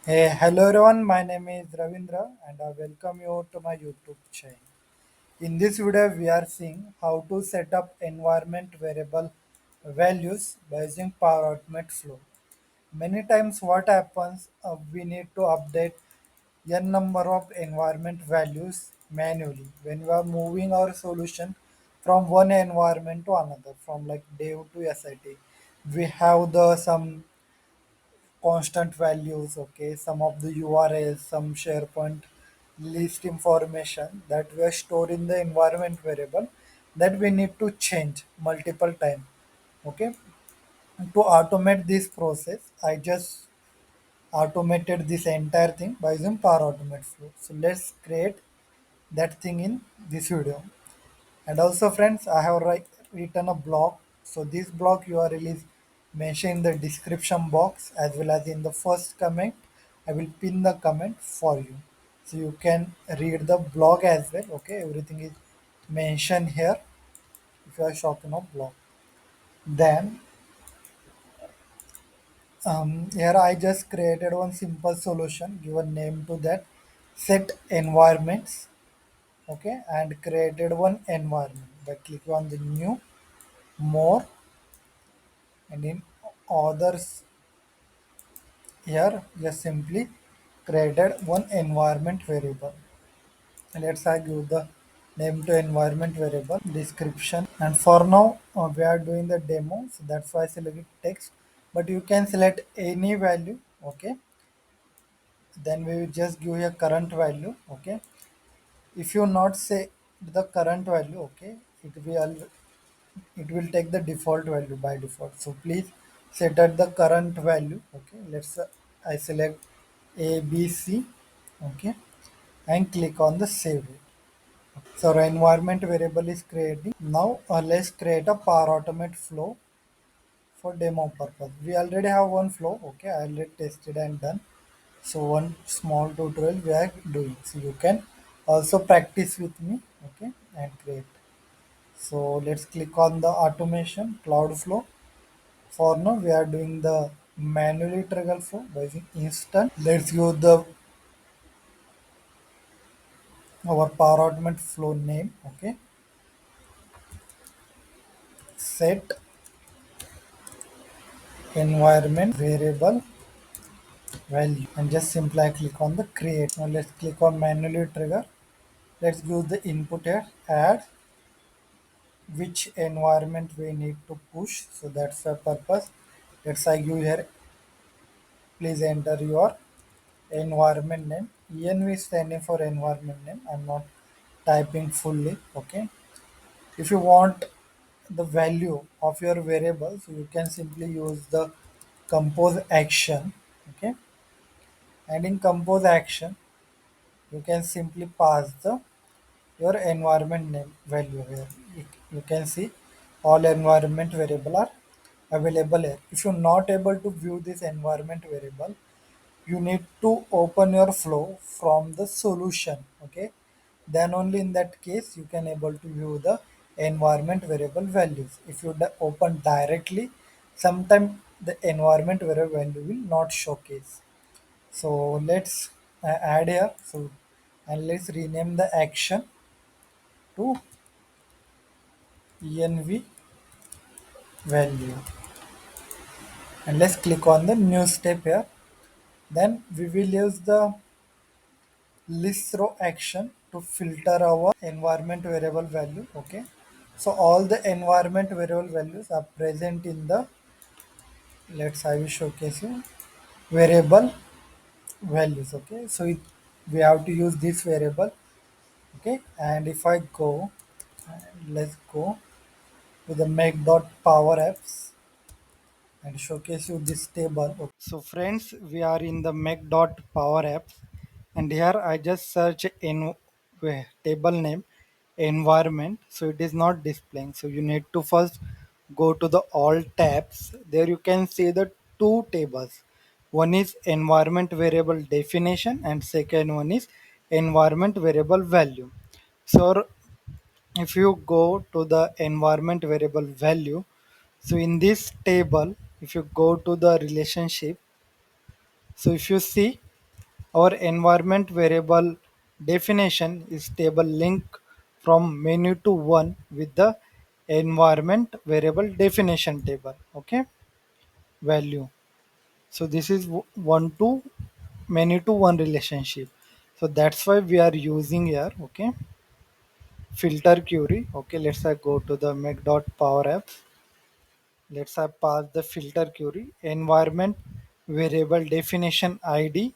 Hey, hello everyone. My name is Ravindra and I welcome you to my YouTube channel. In this video, we are seeing how to set up environment variable values by using Power Automate Flow. Many times, what happens, we need to update n number of environment values manually when we are moving our solution from one environment to another, from like dev to SIT. We have the some constant values, okay, some of the URLs, some SharePoint list information that were stored in the environment variable that we need to change multiple times. Okay, to automate this process, I just automated this entire thing by using Power Automate Flow. So let's create that thing in this video. And also, friends, I have written a blog. So this blog URL is mentioned in the description box as well as in the first comment. I will pin the comment for you, so you can read the blog as well. Okay, everything is mentioned here. If you are shopping of blog, then here I just created one simple solution. Give a name to that. Set environments. Okay, and created one environment by click on the new more and in others here just simply created one environment variable. Let's I give the name to environment variable description, and for now we are doing the demo, so that's why I selected text, but you can select any value. Okay, then we will just give a current value. Okay, if you not say the current value, okay, it will it will take the default value by default, so please set at the current value. Okay, let's I select ABC. Okay, and click on the save it. So our environment variable is creating now. Let's create a Power Automate flow for demo purpose. We already have one flow. Okay, I already tested and done. So one small tutorial we are doing, so you can also practice with me. Okay, and create. So let's click on the automation cloud flow. For now, we are doing the manually trigger flow by using instant. Let's give the our Power Automate flow name. Okay, set environment variable value, and just simply I click on the create. Now let's click on manually trigger. Let's give the input here. Add which environment we need to push. So that's the purpose. Let's I give here. Please enter your environment name. env is standing for environment name. I'm not typing fully. Okay, if you want the value of your variable, so you can simply use the compose action. Okay, and in compose action you can simply pass the your environment name value here. You can see all environment variable are available here. If you're not able to view this environment variable, you need to open your flow from the solution. Okay, then only in that case you can able to view the environment variable values. If you open directly, sometime the environment variable value will not showcase. So let's add here. So and let's rename the action to env value, and let's click on the new step here. Then we will use the list row action to filter our environment variable value. Okay, so all the environment variable values are present in the, let's I will showcase you variable values. Okay, so we have to use this variable. Okay, and if I go, let's go to the make.power apps and showcase you this table. So friends, we are in the make.power apps, and here I just search in table name environment, so it is not displaying. So you need to first go to the all tabs. There you can see the two tables. One is environment variable definition and second one is environment variable value. So if you go to the environment variable value, so in this table, if you go to the relationship, so if you see, Our environment variable definition is table link from menu to one with the environment variable definition table. Okay, value. So this is one to many to one relationship. So that's why we are using here. Okay, filter query. Okay, let's go to the make.power apps. Let's pass the filter query environment variable definition id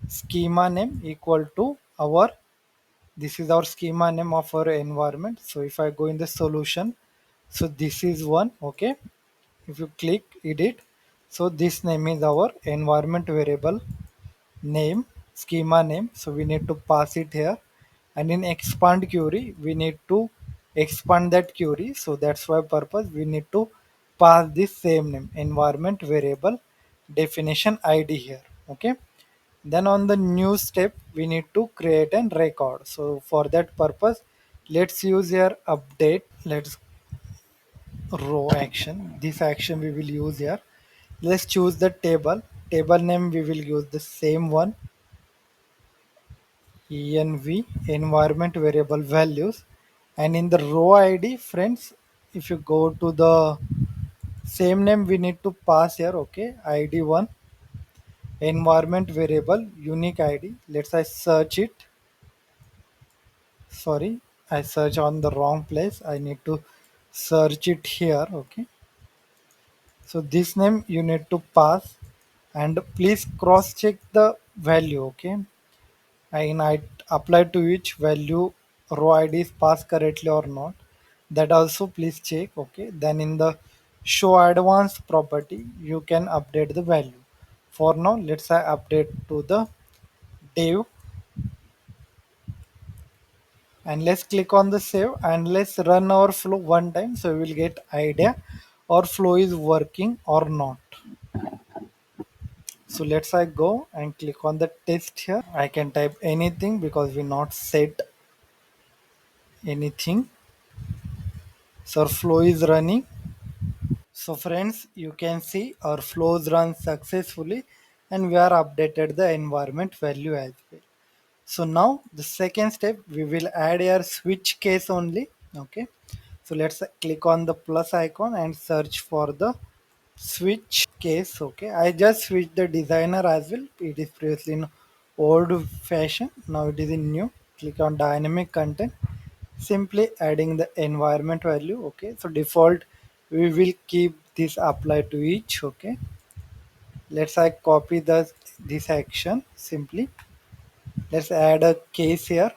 schema name equal to our, this is our schema name of our environment. So if I go in the solution, so this is one. Okay, if you click edit, so this name is our environment variable name, schema name. So we need to pass it here, and in expand query we need to expand that query. So that's why purpose we need to pass this same name environment variable definition id here. Okay, then on the new step we need to create and record. So for that purpose, let's use here update. Let's row action, this action we will use here. Let's choose the table name, we will use the same one, env environment variable values. And in the row id, friends, if you go to the same name we need to pass here. Okay, id1 environment variable unique id. Let's I search it. Sorry, I search on the wrong place, I need to search it here. Okay, so this name you need to pass, and please cross check the value. Okay, and I apply to each value row id is passed correctly or not, that also please check. Okay, then in the show advanced property you can update the value. For now let's say update to the div, and let's click on the save, and let's run our flow one time so we will get idea our flow is working or not. So let's I go and click on the test here. I can type anything because we not set anything. So our flow is running. So friends, you can see our flows run successfully, and we are updated the environment value as well. So now the second step we will add our switch case only. Okay, so let's click on the plus icon and search for the switch case. Okay, I just switched the designer as well, it is previously in old fashion, now it is in new. Click on dynamic content, simply adding the environment value. Okay, so default we will keep this apply to each. Okay, let's I copy this action. Simply let's add a case here,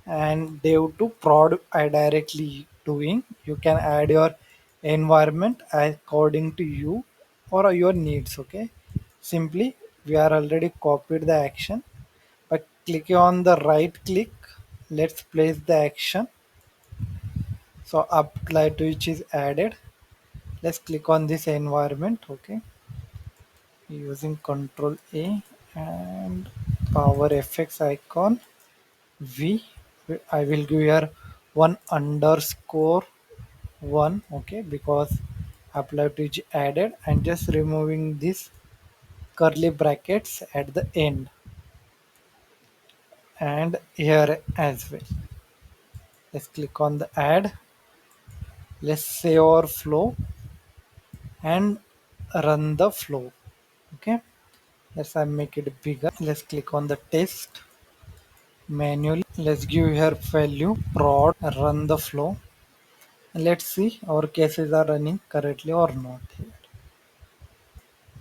and due to prod I directly doing, you can add your environment according to you or your needs. Okay, simply we are already copied the action, but clicking on the right click, let's place the action. So apply to which is added. Let's click on this environment. Okay, using control a and power fx icon v, I will give here one underscore one. Okay, because apply to is added, and just removing this curly brackets at the end and here as well. Let's click on the add. Let's save our flow and run the flow. Okay, let's make it bigger. Let's click on the test manually. Let's give here value prod, run the flow. Let's see our cases are running correctly or not.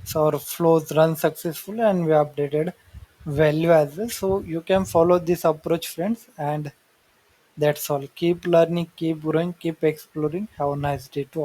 So our flows run successfully, and we updated value as well. So you can follow this approach, friends, and that's all. Keep learning, keep growing, keep exploring. Have a nice day to all.